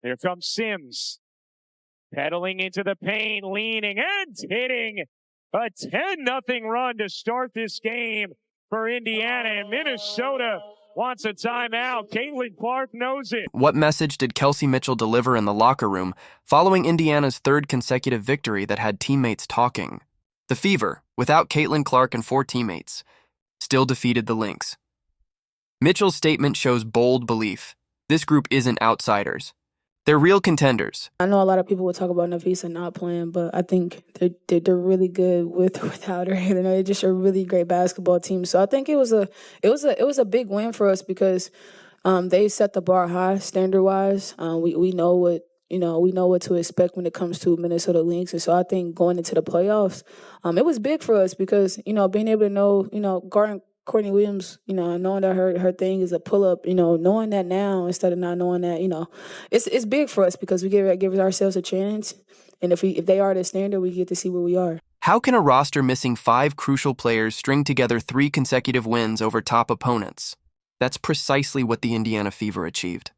Here comes Sims. Pedaling into the paint, leaning and hitting a 10-0 run to start this game for Indiana. And Minnesota wants a timeout. Caitlin Clark knows it. What message did Kelsey Mitchell deliver in the locker room following Indiana's third consecutive victory that had teammates talking? The Fever, without Caitlin Clark and 4 teammates, still defeated the Lynx. Mitchell's statement shows bold belief. This group isn't outsiders. They're real contenders. I know a lot of people would talk about Nafisa not playing, but I think they're really good without her. You know, they're just a really great basketball team. So I think it was a big win for us because they set the bar high standard wise. We know what to expect when it comes to Minnesota Lynx, and so I think going into the playoffs, it was big for us because being able to guarding Courtney Williams, knowing that her thing is a pull-up, knowing that now instead of not knowing that, it's big for us because we give ourselves a chance. And if they are the standard, we get to see where we are. How can a roster missing 5 crucial players string together 3 consecutive wins over top opponents? That's precisely what the Indiana Fever achieved.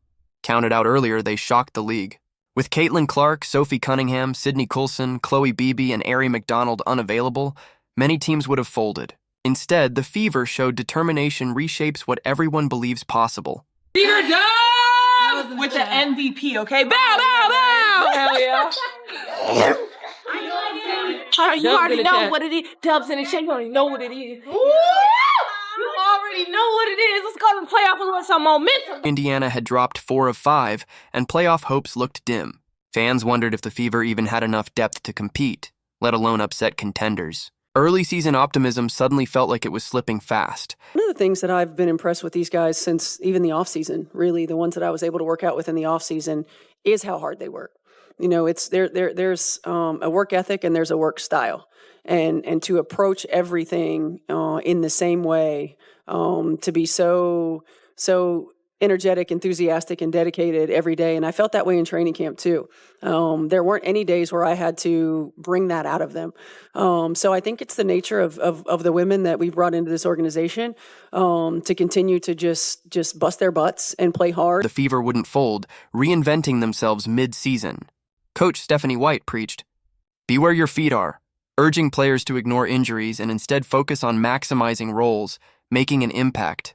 Counted out earlier, they shocked the league. With Caitlin Clark, Sophie Cunningham, Sydney Coulson, Chloe Beebe, and Ari McDonald unavailable, many teams would have folded. Instead, the Fever showed determination reshapes what everyone believes possible. Fever done with the MVP, okay? Bow, bow, bow! Hell yeah. You already know what it is. Dubs in the chat, you already know what it is. You already know what it is. Let's go to the playoff with some momentum. Indiana had dropped 4 of 5, and playoff hopes looked dim. Fans wondered if the Fever even had enough depth to compete, let alone upset contenders. Early season optimism suddenly felt like it was slipping fast. One of the things that I've been impressed with these guys since even the offseason, really, the ones that I was able to work out with in the offseason, is how hard they work. There's a work ethic and there's a work style. And to approach everything in the same way, to be so energetic, enthusiastic, and dedicated every day. And I felt that way in training camp too. There weren't any days where I had to bring that out of them. So I think it's the nature of the women that we brought into this organization to continue to just bust their butts and play hard. The Fever wouldn't fold, reinventing themselves mid-season. Coach Stephanie White preached, "Be where your feet are," urging players to ignore injuries and instead focus on maximizing roles, making an impact,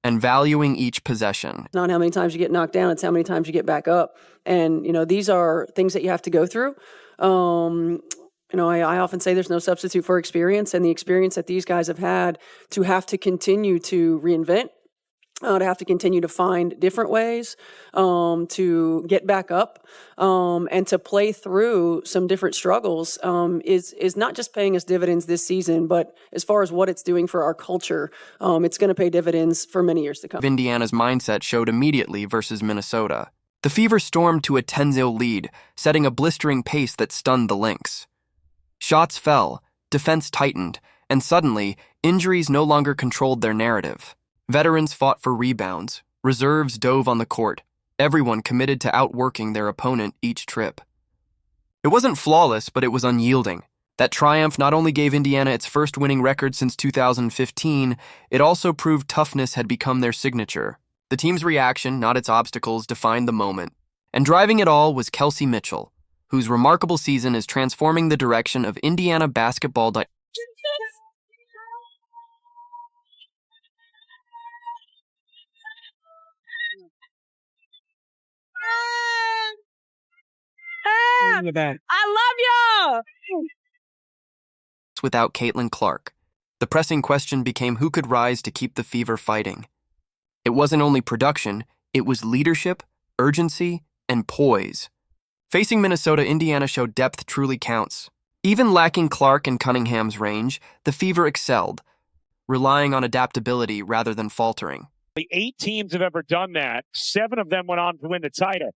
and valuing each possession. Not how many times you get knocked down, it's how many times you get back up. And, these are things that you have to go through. I often say there's no substitute for experience, and the experience that these guys have had to have to continue to reinvent, to have to continue to find different ways to get back up and to play through some different struggles is not just paying us dividends this season, but as far as what it's doing for our culture, it's going to pay dividends for many years to come. Indiana's mindset showed immediately versus Minnesota. The Fever stormed to a 10-0 lead, setting a blistering pace that stunned the Lynx. Shots fell, defense tightened, and suddenly, injuries no longer controlled their narrative. Veterans fought for rebounds, reserves dove on the court, everyone committed to outworking their opponent each trip. It wasn't flawless, but it was unyielding. That triumph not only gave Indiana its first winning record since 2015, it also proved toughness had become their signature. The team's reaction, not its obstacles, defined the moment. And driving it all was Kelsey Mitchell, whose remarkable season is transforming the direction of Indiana basketball. I love you! Without Caitlin Clark, the pressing question became who could rise to keep the Fever fighting. It wasn't only production, it was leadership, urgency, and poise. Facing Minnesota, Indiana showed depth truly counts. Even lacking Clark and Cunningham's range, the Fever excelled, relying on adaptability rather than faltering. 8 teams have ever done that. 7 of them went on to win the title.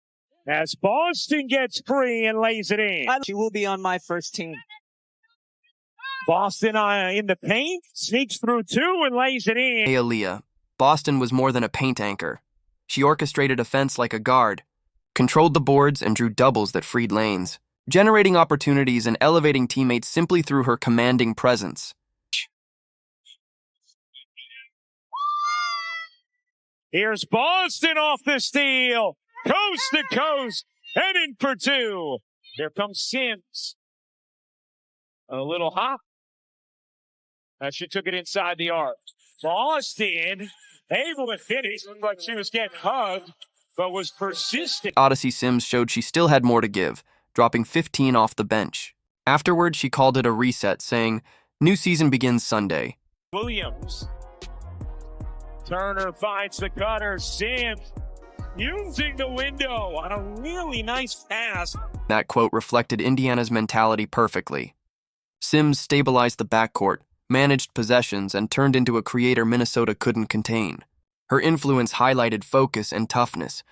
As Boston gets free and lays it in. She will be on my first team. Boston in the paint, sneaks through 2 and lays it in. Aaliyah. Boston was more than a paint anchor. She orchestrated offense like a guard, controlled the boards, and drew doubles that freed lanes, generating opportunities and elevating teammates simply through her commanding presence. Here's Boston off the steal. coast to coast, and in for two. Here comes Sims. A little hop. She took it inside the arc. Boston able to finish. Looked like she was getting hugged, but was persistent. Odyssey Sims showed she still had more to give, dropping 15 off the bench. Afterward, she called it a reset, saying, "New season begins Sunday." Williams. Turner finds the cutter. Sims using the window on a really nice pass. That quote reflected Indiana's mentality perfectly. Sims stabilized the backcourt, managed possessions, and turned into a creator Minnesota couldn't contain. Her influence highlighted focus and toughness.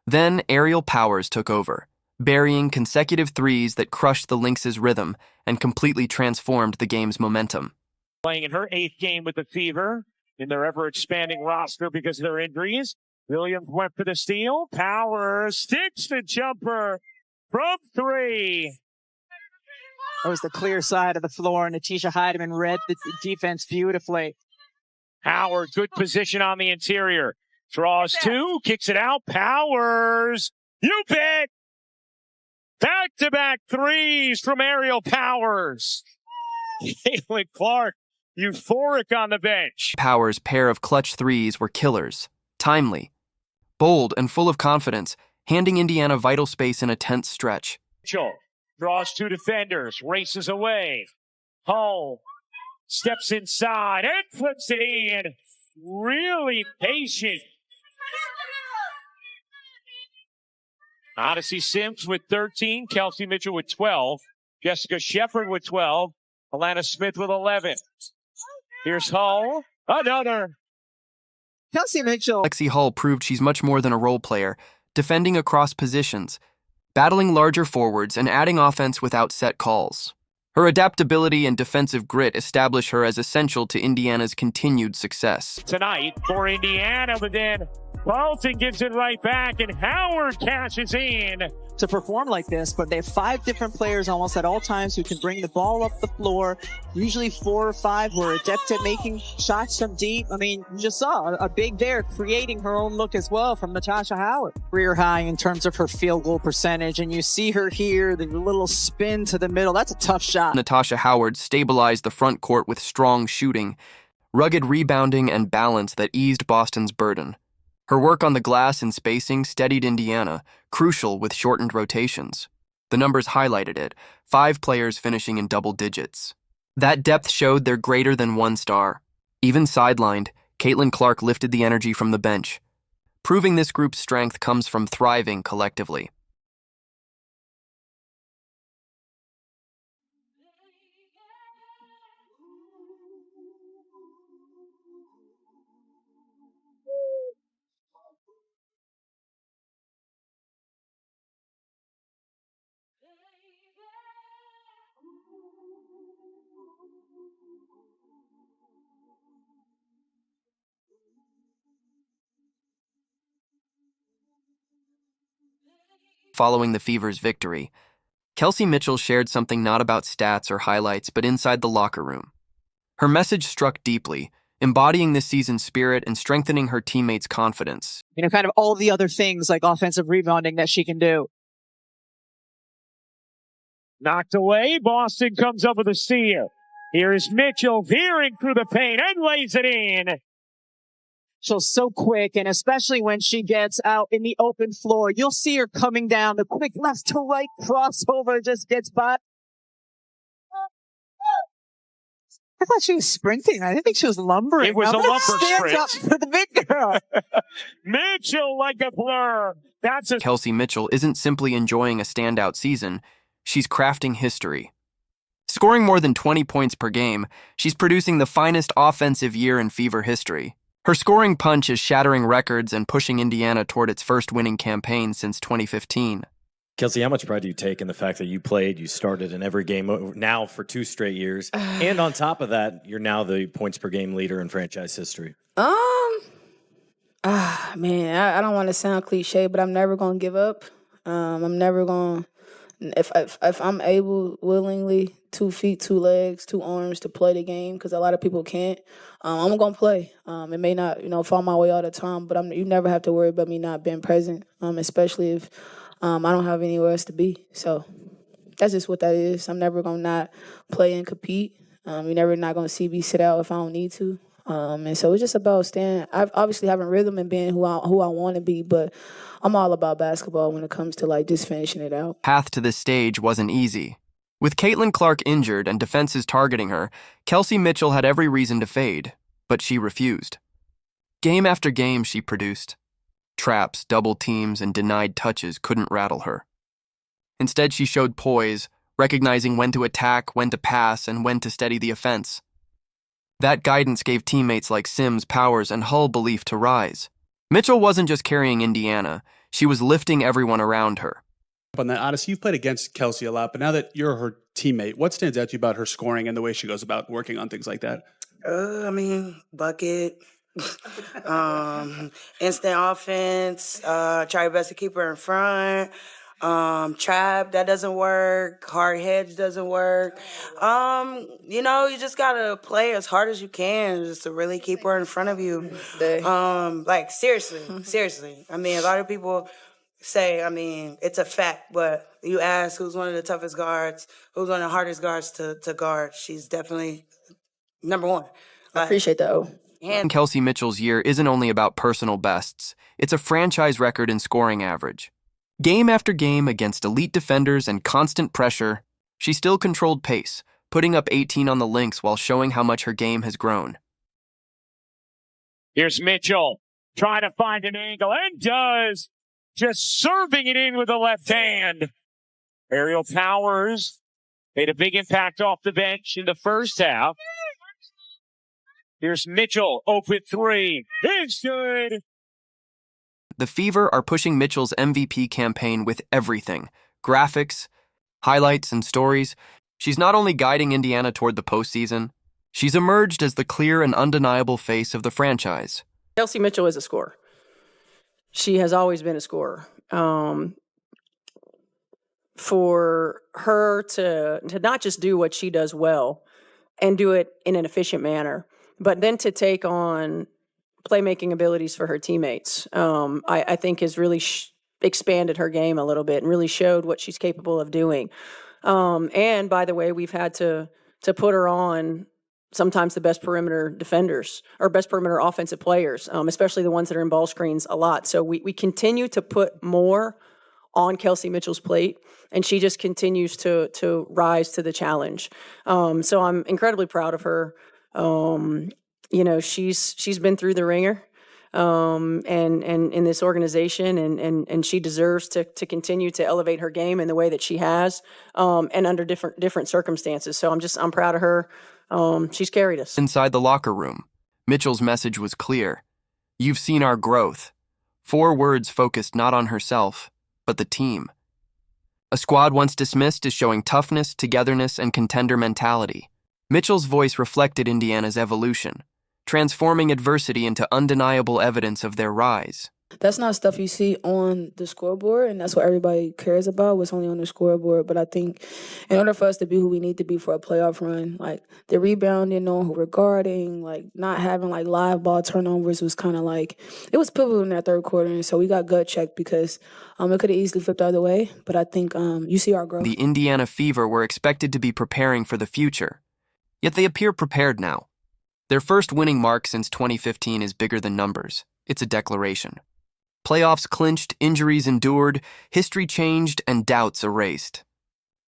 Then Aerial Powers took over, burying consecutive threes that crushed the Lynx's rhythm and completely transformed the game's momentum. Playing in her 8th game with the Fever in their ever-expanding roster because of their injuries. Williams went for the steal. Powers sticks the jumper from 3. That was the clear side of the floor, and Natisha Heidemann read the defense beautifully. Howard, good position on the interior. Draws 2, kicks it out. Powers, you bet. Back-to-back threes from Aerial Powers. Caitlin Clark, euphoric on the bench. Powers' pair of clutch threes were killers, timely, bold, and full of confidence, handing Indiana vital space in a tense stretch. Mitchell draws 2 defenders, races away. Hull steps inside and flips it in. Really patient. Odyssey Sims with 13, Kelsey Mitchell with 12, Jessica Shepard with 12, Alana Smith with 11. Here's Hull, another. Kelsey Mitchell. Lexi Hull proved she's much more than a role player, defending across positions, battling larger forwards, and adding offense without set calls. Her adaptability and defensive grit establish her as essential to Indiana's continued success. Tonight for Indiana, but then Bolton gives it right back, and Howard cashes in. To perform like this, but they have 5 different players almost at all times who can bring the ball up the floor. Usually 4 or 5 who are adept at making shots from deep. I mean, you just saw a big there creating her own look as well from Natasha Howard. Career high in terms of her field goal percentage, and you see her here, the little spin to the middle. That's a tough shot. Natasha Howard stabilized the front court with strong shooting, rugged rebounding, and balance that eased Boston's burden. Her work on the glass and spacing steadied Indiana, crucial with shortened rotations. The numbers highlighted it, 5 players finishing in double digits. That depth showed they're greater than 1 star. Even sidelined, Caitlin Clark lifted the energy from the bench, proving this group's strength comes from thriving collectively. Following the Fever's victory, Kelsey Mitchell shared something not about stats or highlights, but inside the locker room. Her message struck deeply, embodying this season's spirit and strengthening her teammates' confidence. You know, kind of all the other things like offensive rebounding that she can do. Knocked away, Boston comes up with a steal. Here is Mitchell veering through the paint and lays it in. She's so quick, and especially when she gets out in the open floor, you'll see her coming down. The quick left to right crossover just gets by. I thought she was sprinting. I didn't think she was lumbering. It was a lumber sprint. Up for the big girl. Mitchell like a blur. Kelsey Mitchell isn't simply enjoying a standout season. She's crafting history. Scoring more than 20 points per game, she's producing the finest offensive year in Fever history. Her scoring punch is shattering records and pushing Indiana toward its first winning campaign since 2015. Kelsey, how much pride do you take in the fact that you started in every game now for 2 straight years, and on top of that, you're now the points per game leader in franchise history? Man, I don't want to sound cliche, but I'm never gonna give up. I'm never gonna if I'm able willingly, 2 feet, 2 legs, 2 arms to play the game, because a lot of people can't, I'm gonna play. It may not, fall my way all the time, but you never have to worry about me not being present, especially if I don't have anywhere else to be. So that's just what that is. I'm never gonna not play and compete. You're never not gonna see me sit out if I don't need to. And so it's just about staying. I've obviously having rhythm and being who I want to be, but I'm all about basketball when it comes to like just finishing it out. Path to this stage wasn't easy. With Caitlin Clark injured and defenses targeting her, Kelsey Mitchell had every reason to fade, but she refused. Game after game she produced. Traps, double teams, and denied touches couldn't rattle her. Instead, she showed poise, recognizing when to attack, when to pass, and when to steady the offense. That guidance gave teammates like Sims, Powers, and Hull belief to rise. Mitchell wasn't just carrying Indiana, she was lifting everyone around her. On that, Odyssey, you've played against Kelsey a lot, but now that you're her teammate, what stands out to you about her scoring and the way she goes about working on things like that? Bucket, instant offense, try your best to keep her in front. Trap, that doesn't work. Hard hedge doesn't work. You just gotta play as hard as you can just to really keep her in front of you. Seriously. I mean, a lot of people say, it's a fact, but you ask who's one of the toughest guards, who's one of the hardest guards to guard, she's definitely number one. I appreciate that. Kelsey Mitchell's year isn't only about personal bests, it's a franchise record in scoring average. Game after game against elite defenders and constant pressure, she still controlled pace, putting up 18 on the Lynx while showing how much her game has grown. Here's Mitchell trying to find an angle and does. Just serving it in with the left hand. Aerial Powers made a big impact off the bench in the first half. Here's Mitchell, open 3. It's good. The Fever are pushing Mitchell's MVP campaign with everything. Graphics, highlights, and stories. She's not only guiding Indiana toward the postseason, she's emerged as the clear and undeniable face of the franchise. Kelsey Mitchell is a scorer. She has always been a scorer. For her to not just do what she does well and do it in an efficient manner, but then to take on playmaking abilities for her teammates, I think has really expanded her game a little bit and really showed what she's capable of doing. And by the way, we've had to put her on sometimes the best perimeter defenders or best perimeter offensive players, especially the ones that are in ball screens a lot. So we continue to put more on Kelsey Mitchell's plate, and she just continues to rise to the challenge. So I'm incredibly proud of her. She's been through the ringer, and in this organization, and she deserves to continue to elevate her game in the way that she has, and under different circumstances. So I'm proud of her. She's carried us. Inside the locker room, Mitchell's message was clear. You've seen our growth. 4 words focused not on herself, but the team. A squad once dismissed as showing toughness, togetherness, and contender mentality. Mitchell's voice reflected Indiana's evolution, transforming adversity into undeniable evidence of their rise. That's not stuff you see on the scoreboard, and that's what everybody cares about, what's only on the scoreboard. But I think in order for us to be who we need to be for a playoff run, like the rebounding, knowing who we're guarding, like not having like live ball turnovers was kind of like, it was pivotal in that third quarter. And so we got gut checked because it could have easily flipped the other way. But I think you see our growth. The Indiana Fever were expected to be preparing for the future, yet they appear prepared now. Their first winning mark since 2015 is bigger than numbers. It's a declaration. Playoffs clinched, injuries endured, history changed, and doubts erased.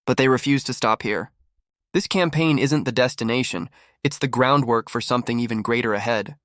But they refuse to stop here. This campaign isn't the destination, it's the groundwork for something even greater ahead.